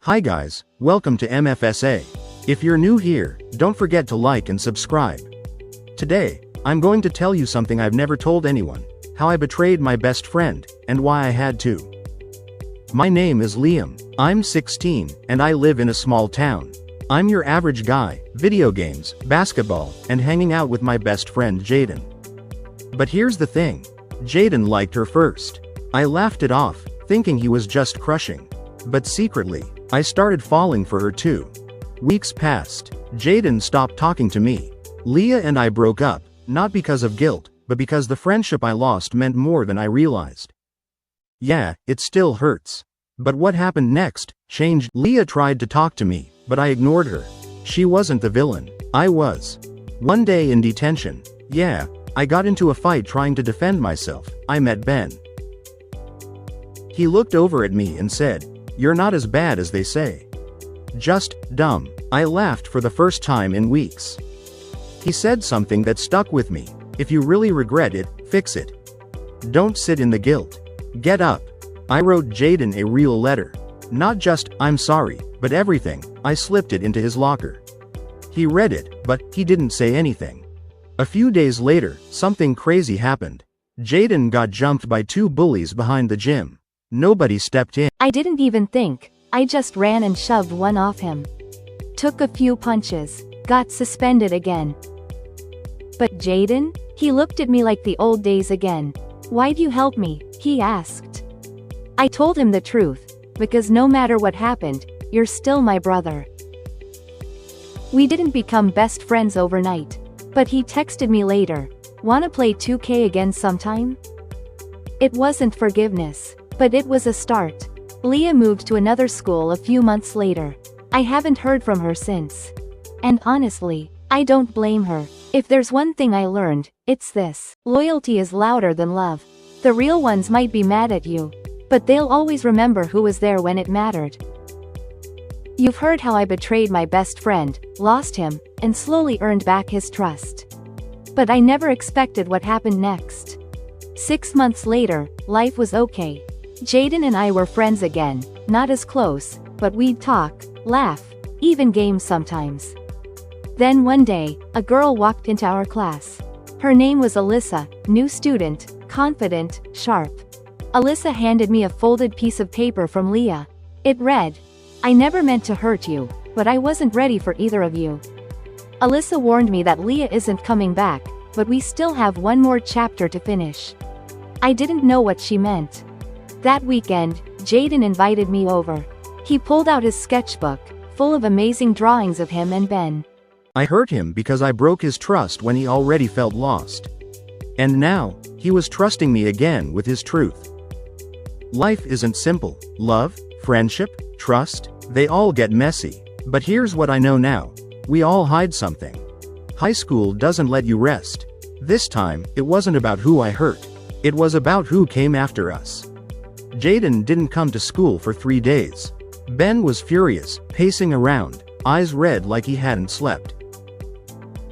Hi guys, welcome to MFSA. If you're new here, don't forget to like and subscribe. Today, I'm going to tell you something I've never told anyone, how I betrayed my best friend, and why I had to. My name is Liam, I'm 16, and I live in a small town. I'm your average guy, video games, basketball, and hanging out with my best friend Jaden. But here's the thing, Jaden liked her first. I laughed it off, thinking he was just crushing. But secretly, I started falling for her too. Weeks passed. Jaden stopped talking to me. Leah and I broke up, not because of guilt, but because the friendship I lost meant more than I realized. Yeah, it still hurts. But what happened next changed. Leah tried to talk to me, but I ignored her. She wasn't the villain. I was. One day in detention, I got into a fight trying to defend myself. I met Ben. He looked over at me and said, "You're not as bad as they say." Just dumb. I laughed for the first time in weeks. He said something that stuck with me. If you really regret it, fix it. Don't sit in the guilt. Get up. I wrote Jaden a real letter. Not just, "I'm sorry," but everything. I slipped it into his locker. He read it, but he didn't say anything. A few days later, something crazy happened. Jaden got jumped by two bullies behind the gym. Nobody stepped in. I didn't even think, I just ran and shoved one off him. Took a few punches, got suspended again. But Jaden? He looked at me like the old days again. "Why'd you help me?" he asked. I told him the truth, because no matter what happened, you're still my brother. We didn't become best friends overnight, but he texted me later, "Wanna play 2K again sometime?" It wasn't forgiveness, but it was a start. Leah moved to another school a few months later. I haven't heard from her since. And honestly, I don't blame her. If there's one thing I learned, it's this. Loyalty is louder than love. The real ones might be mad at you, but they'll always remember who was there when it mattered. You've heard how I betrayed my best friend, lost him, and slowly earned back his trust. But I never expected what happened next. 6 months later, life was okay. Jaden and I were friends again, not as close, but we'd talk, laugh, even game sometimes. Then one day, a girl walked into our class. Her name was Alyssa, new student, confident, sharp. Alyssa handed me a folded piece of paper from Leah. It read, "I never meant to hurt you, but I wasn't ready for either of you." Alyssa warned me that Leah isn't coming back, but we still have one more chapter to finish. I didn't know what she meant. That weekend, Jaden invited me over. He pulled out his sketchbook, full of amazing drawings of him and Ben. I hurt him because I broke his trust when he already felt lost. And now, he was trusting me again with his truth. Life isn't simple. Love, friendship, trust, they all get messy. But here's what I know now. We all hide something. High school doesn't let you rest. This time, it wasn't about who I hurt. It was about who came after us. Jaden didn't come to school for 3 days. Ben was furious, pacing around, eyes red like he hadn't slept.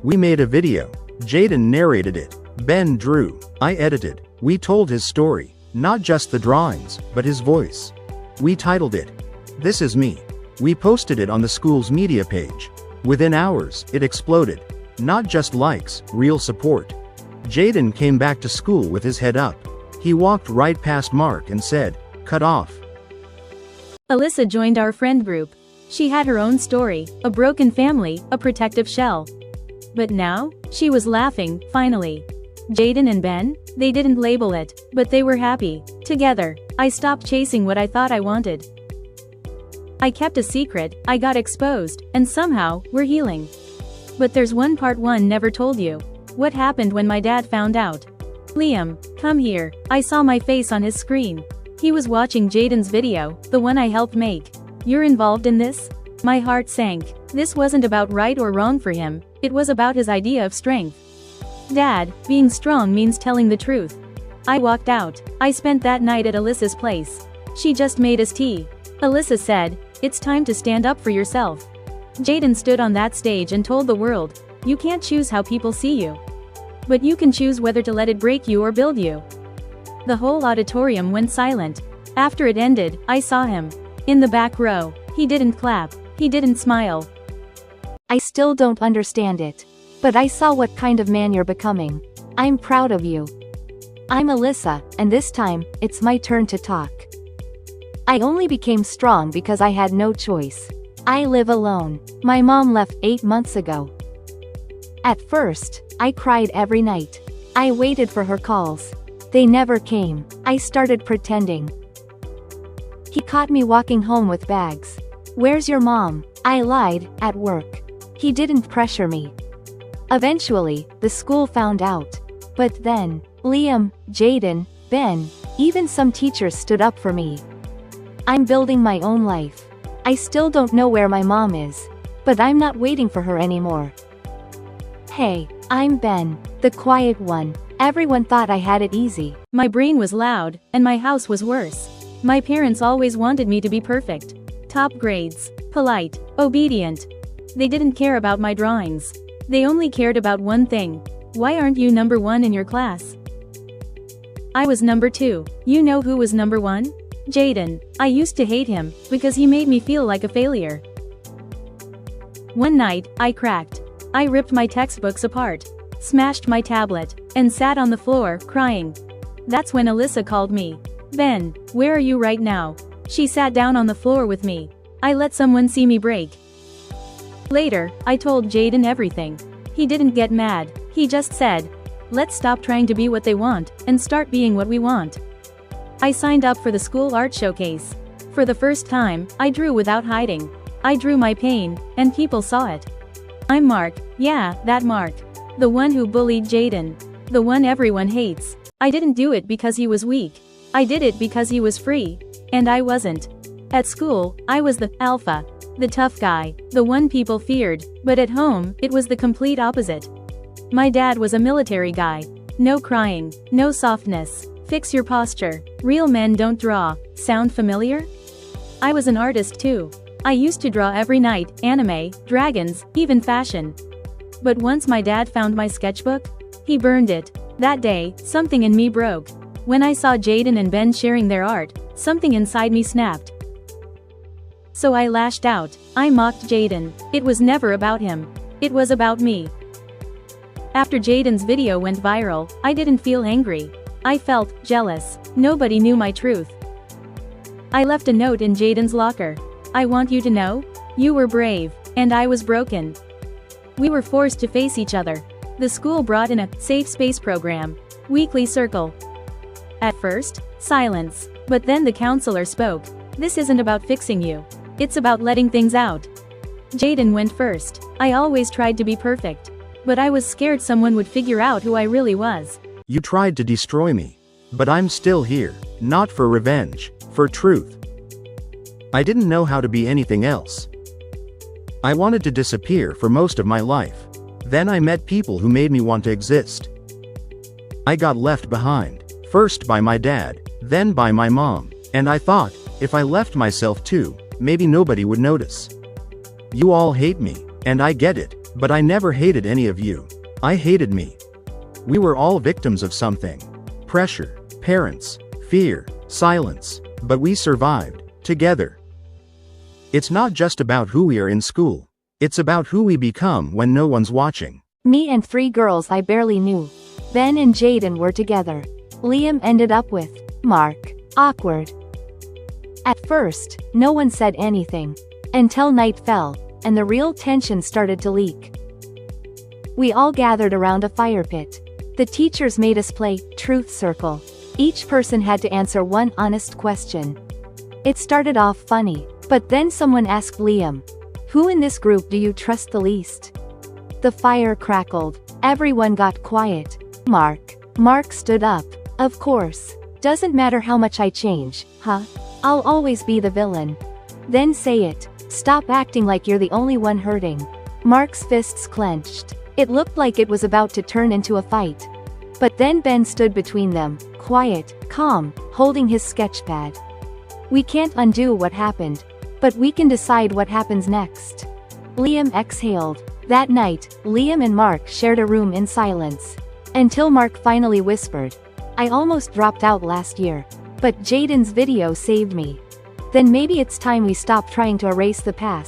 We made a video. Jaden narrated it. Ben drew. I edited. We told his story, not just the drawings, but his voice. We titled it, "This Is Me." We posted it on the school's media page. Within hours, it exploded. Not just likes, real support. Jaden came back to school with his head up. He walked right past Mark and said, "Cut off." Alyssa joined our friend group. She had her own story, a broken family, a protective shell. But now, she was laughing, finally. Jaden and Ben, they didn't label it, but they were happy. Together, I stopped chasing what I thought I wanted. I kept a secret, I got exposed, and somehow, we're healing. But there's one part one never told you. What happened when my dad found out? "Liam, come here." I saw my face on his screen. He was watching Jaden's video, the one I helped make. "You're involved in this?" My heart sank. This wasn't about right or wrong for him, it was about his idea of strength. "Dad, being strong means telling the truth." I walked out. I spent that night at Alyssa's place. She just made us tea. Alyssa said, "It's time to stand up for yourself." Jaden stood on that stage and told the world, "You can't choose how people see you. But you can choose whether to let it break you or build you." The whole auditorium went silent. After it ended, I saw him. In the back row, He didn't clap. He didn't smile. I still don't understand it. But I saw what kind of man you're becoming. I'm proud of you. I'm Alyssa, and this time, it's my turn to talk. I only became strong because I had no choice. I live alone. My mom left 8 months ago. At first, I cried every night. I waited for her calls. They never came. I started pretending. He caught me walking home with bags. "Where's your mom?" I lied, "At work." He didn't pressure me. Eventually, the school found out. But then, Liam, Jaden, Ben, even some teachers stood up for me. I'm building my own life. I still don't know where my mom is. But I'm not waiting for her anymore. Hey, I'm Ben, the quiet one. Everyone thought I had it easy. My brain was loud, and my house was worse. My parents always wanted me to be perfect. Top grades, polite, obedient. They didn't care about my drawings. They only cared about one thing. Why aren't you number 1 in your class? I was number 2. You know who was number 1? Jaden. I used to hate him, because he made me feel like a failure. One night, I cracked. I ripped my textbooks apart, smashed my tablet, and sat on the floor, crying. That's when Alyssa called me. "Ben, where are you right now?" She sat down on the floor with me. I let someone see me break. Later, I told Jaden everything. He didn't get mad. He just said, "Let's stop trying to be what they want, and start being what we want." I signed up for the school art showcase. For the first time, I drew without hiding. I drew my pain, and people saw it. I'm Mark, yeah, that Mark. The one who bullied Jaden. The one everyone hates. I didn't do it because he was weak. I did it because he was free. And I wasn't. At school, I was the alpha. The tough guy. The one people feared. But at home, it was the complete opposite. My dad was a military guy. No crying. No softness. Fix your posture. Real men don't draw. Sound familiar? I was an artist too. I used to draw every night, anime, dragons, even fashion. But once my dad found my sketchbook, he burned it. That day, something in me broke. When I saw Jaden and Ben sharing their art, something inside me snapped. So I lashed out. I mocked Jaden. It was never about him. It was about me. After Jaden's video went viral, I didn't feel angry. I felt jealous. Nobody knew my truth. I left a note in Jaden's locker. "I want you to know, you were brave, and I was broken." We were forced to face each other. The school brought in a safe space program. Weekly circle. At first, silence. But then the counselor spoke. "This isn't about fixing you. It's about letting things out." Jaden went first. I always tried to be perfect. But I was scared someone would figure out who I really was. You tried to destroy me. But I'm still here. Not for revenge. For truth. I didn't know how to be anything else. I wanted to disappear for most of my life. Then I met people who made me want to exist. I got left behind. First by my dad, then by my mom. And I thought, if I left myself too, maybe nobody would notice. You all hate me, and I get it, but I never hated any of you. I hated me. We were all victims of something. Pressure, parents, fear, silence. But we survived. Together. It's not just about who we are in school. It's about who we become when no one's watching. Me and 3 girls I barely knew. Ben and Jaden were together. Liam ended up with Mark. Awkward. At first, no one said anything. Until night fell, and the real tension started to leak. We all gathered around a fire pit. The teachers made us play Truth Circle. Each person had to answer one honest question. It started off funny, but then someone asked Liam, "Who in this group do you trust the least?" The fire crackled. Everyone got quiet. Mark. Mark stood up. "Of course. Doesn't matter how much I change, huh? I'll always be the villain." "Then say it. Stop acting like you're the only one hurting." Mark's fists clenched. It looked like it was about to turn into a fight. But then Ben stood between them, quiet, calm, holding his sketchpad. "We can't undo what happened. But we can decide what happens next." Liam exhaled. That night, Liam and Mark shared a room in silence. Until Mark finally whispered, "I almost dropped out last year. But Jaden's video saved me." Then maybe it's time we stop trying to erase the past.